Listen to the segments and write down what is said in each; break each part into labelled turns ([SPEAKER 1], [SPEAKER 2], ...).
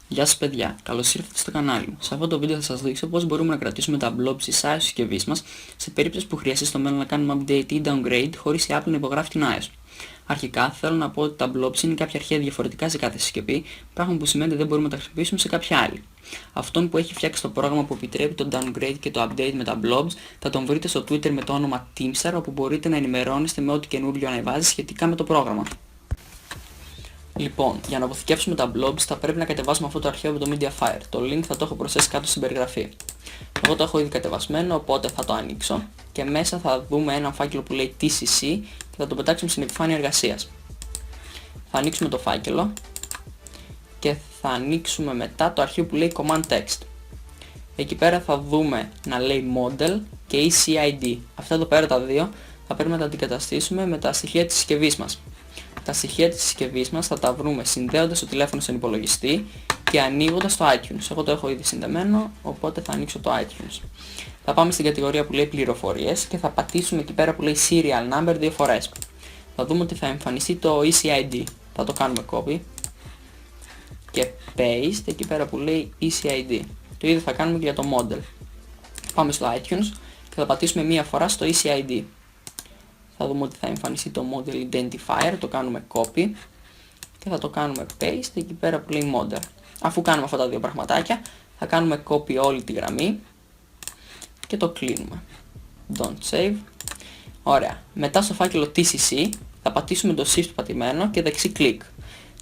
[SPEAKER 1] Γεια σας παιδιά, καλώς ήρθατε στο κανάλι μου. Σε αυτό το βίντεο θα σας δείξω πώς μπορούμε να κρατήσουμε τα blobs της iOS συσκευής μας σε περίπτωση που χρειαστεί στο μέλλον να κάνουμε update ή downgrade χωρίς η Apple να υπογράφει την iOS. Αρχικά θέλω να πω ότι τα blobs είναι κάποια αρχεία διαφορετικά σε κάθε συσκευή, πράγμα που σημαίνει ότι δεν μπορούμε να τα χρησιμοποιήσουμε σε κάποια άλλη. Αυτόν που έχει φτιάξει το πρόγραμμα που επιτρέπει το downgrade και το update με τα blobs θα τον βρείτε στο Twitter με το όνομα Teamstar, όπου μπορείτε να ενημερώνεστε με ό,τι καινούριο ανεβάζει σχετικά με το πρόγραμμα. Λοιπόν, για να αποθηκεύσουμε τα blobs θα πρέπει να κατεβάσουμε αυτό το αρχείο από το Mediafire. Το link θα το έχω προσθέσει κάτω στην περιγραφή. Εγώ το έχω ήδη κατεβασμένο, οπότε θα το ανοίξω και μέσα θα δούμε έναν φάκελο που λέει TCC και θα το πετάξουμε στην επιφάνεια εργασίας. Θα ανοίξουμε το φάκελο και θα ανοίξουμε μετά το αρχείο που λέει Command Text. Εκεί πέρα θα δούμε να λέει Model και ECID. Αυτά εδώ πέρα τα δύο θα πρέπει να τα αντικαταστήσουμε με τα στοιχεία της συσκευής μας. Τα στοιχεία της συσκευής μας θα τα βρούμε συνδέοντας το τηλέφωνο στον υπολογιστή και ανοίγοντας το iTunes. Εγώ το έχω ήδη συνδεμένο, οπότε θα ανοίξω το iTunes. Θα πάμε στην κατηγορία που λέει πληροφορίες και θα πατήσουμε εκεί πέρα που λέει Serial Number δύο φορές. Θα δούμε ότι θα εμφανιστεί το ECID. Θα το κάνουμε copy και paste εκεί πέρα που λέει ECID. Το ίδιο θα κάνουμε και για το model. Πάμε στο iTunes και θα πατήσουμε μία φορά στο ECID. Θα δούμε ότι θα εμφανιστεί το Model Identifier, το κάνουμε copy και θα το κάνουμε paste εκεί πέρα που λέει Model. Αφού κάνουμε αυτά τα δύο πραγματάκια, θα κάνουμε copy όλη τη γραμμή και το κλείνουμε. Don't save. Ωραία. Μετά στο φάκελο TCC θα πατήσουμε το Shift πατημένο και δεξί κλικ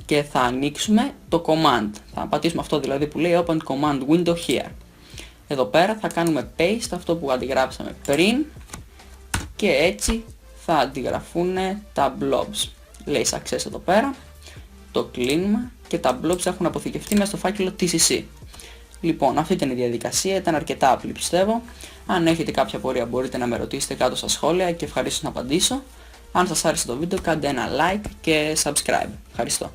[SPEAKER 1] και θα ανοίξουμε το command. Θα πατήσουμε αυτό δηλαδή που λέει Open Command Window Here. Εδώ πέρα θα κάνουμε paste αυτό που αντιγράψαμε πριν και έτσι θα αντιγραφούν τα blobs. Λέει success εδώ πέρα, το κλείνουμε και τα blobs έχουν αποθηκευτεί μέσα στο φάκελο TCC. Λοιπόν, αυτή ήταν η διαδικασία, ήταν αρκετά απλή πιστεύω. Αν έχετε κάποια απορία μπορείτε να με ρωτήσετε κάτω στα σχόλια και ευχαρίστως να απαντήσω. Αν σας άρεσε το βίντεο κάντε ένα like και subscribe. Ευχαριστώ.